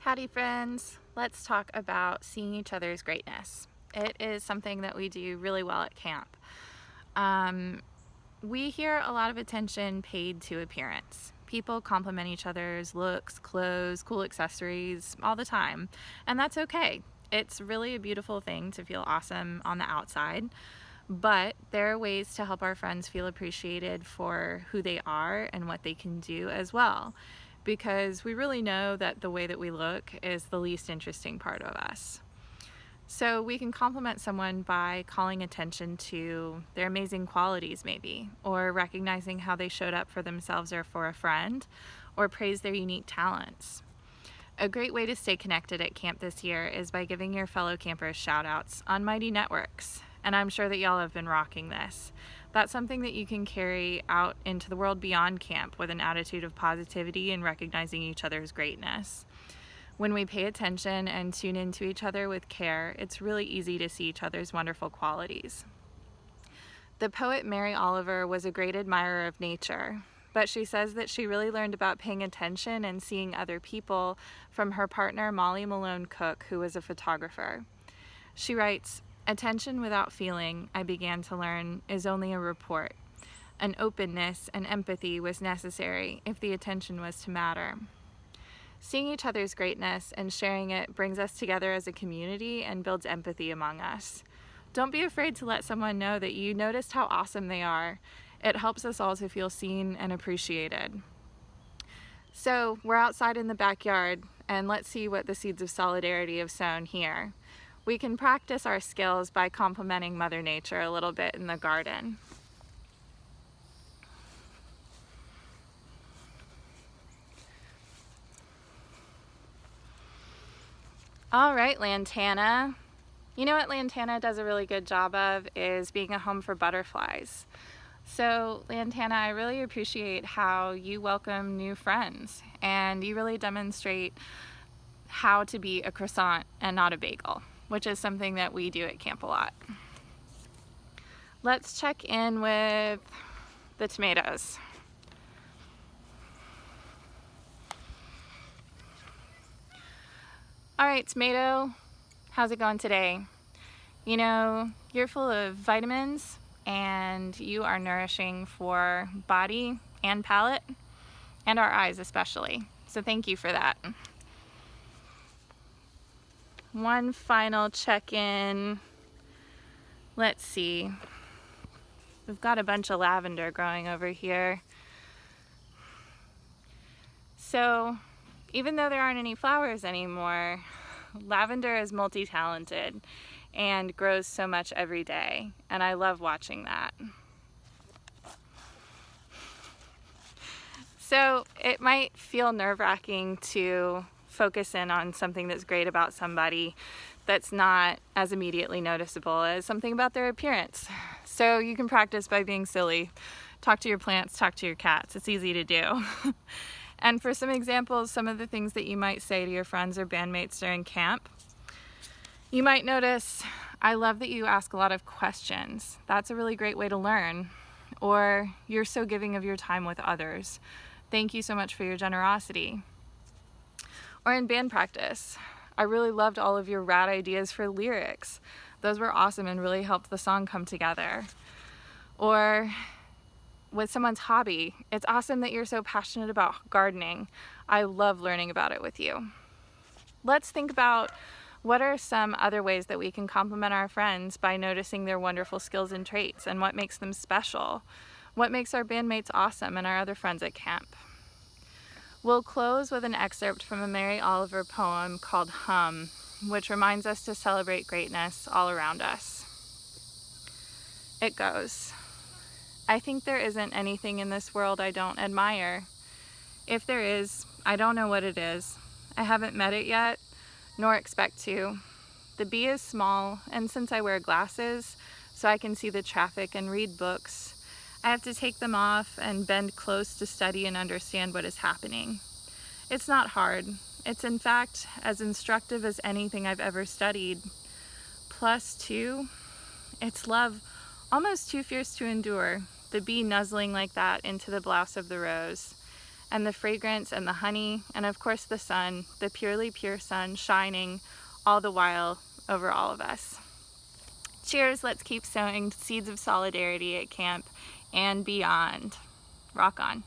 Howdy friends! Let's talk about seeing each other's greatness. It is something that we do really well at camp. We hear a lot of attention paid to appearance. People compliment each other's looks, clothes, cool accessories all the time, and that's okay. It's really a beautiful thing to feel awesome on the outside, but there are ways to help our friends feel appreciated for who they are and what they can do as well, because we really know that the way that we look is the least interesting part of us. So we can compliment someone by calling attention to their amazing qualities maybe, or recognizing how they showed up for themselves or for a friend, or praise their unique talents. A great way to stay connected at camp this year is by giving your fellow campers shout outs on Mighty Networks. And I'm sure that y'all have been rocking this. That's something that you can carry out into the world beyond camp with an attitude of positivity and recognizing each other's greatness. When we pay attention and tune into each other with care, it's really easy to see each other's wonderful qualities. The poet Mary Oliver was a great admirer of nature, but she says that she really learned about paying attention and seeing other people from her partner Molly Malone Cook, who was a photographer. She writes, "Attention without feeling, I began to learn, is only a report. An openness and empathy was necessary if the attention was to matter." Seeing each other's greatness and sharing it brings us together as a community and builds empathy among us. Don't be afraid to let someone know that you noticed how awesome they are. It helps us all to feel seen and appreciated. So we're outside in the backyard, and let's see what the seeds of solidarity have sown here. We can practice our skills by complimenting Mother Nature a little bit in the garden. All right, Lantana. You know what Lantana does a really good job of is being a home for butterflies. So Lantana, I really appreciate how you welcome new friends and you really demonstrate how to be a croissant and not a bagel, which is something that we do at camp a lot. Let's check in with the tomatoes. All right, tomato, how's it going today? You know, you're full of vitamins and you are nourishing for body and palate and our eyes especially. So thank you for that. One final check-in. Let's see. We've got a bunch of lavender growing over here. So even though there aren't any flowers anymore, lavender is multi-talented and grows so much every day, and I love watching that. So it might feel nerve-wracking to focus in on something that's great about somebody that's not as immediately noticeable as something about their appearance. So you can practice by being silly. Talk to your plants, talk to your cats. It's easy to do. And for some examples, some of the things that you might say to your friends or bandmates during camp, you might notice, "I love that you ask a lot of questions. That's a really great way to learn." Or, "You're so giving of your time with others. Thank you so much for your generosity." Or in band practice, "I really loved all of your rad ideas for lyrics. Those were awesome and really helped the song come together." Or with someone's hobby, "It's awesome that you're so passionate about gardening. I love learning about it with you." Let's think about what are some other ways that we can compliment our friends by noticing their wonderful skills and traits and what makes them special. What makes our bandmates awesome and our other friends at camp. We'll close with an excerpt from a Mary Oliver poem called Hum, which reminds us to celebrate greatness all around us. It goes, "I think there isn't anything in this world I don't admire. If there is, I don't know what it is. I haven't met it yet, nor expect to. The bee is small, and since I wear glasses, so I can see the traffic and read books, I have to take them off and bend close to study and understand what is happening. It's not hard. It's in fact as instructive as anything I've ever studied. Plus, too, it's love almost too fierce to endure, the bee nuzzling like that into the blouse of the rose. and the fragrance and the honey, and of course the sun, the purely pure sun shining all the while over all of us. Cheers, let's keep sowing seeds of solidarity at camp and beyond. Rock on.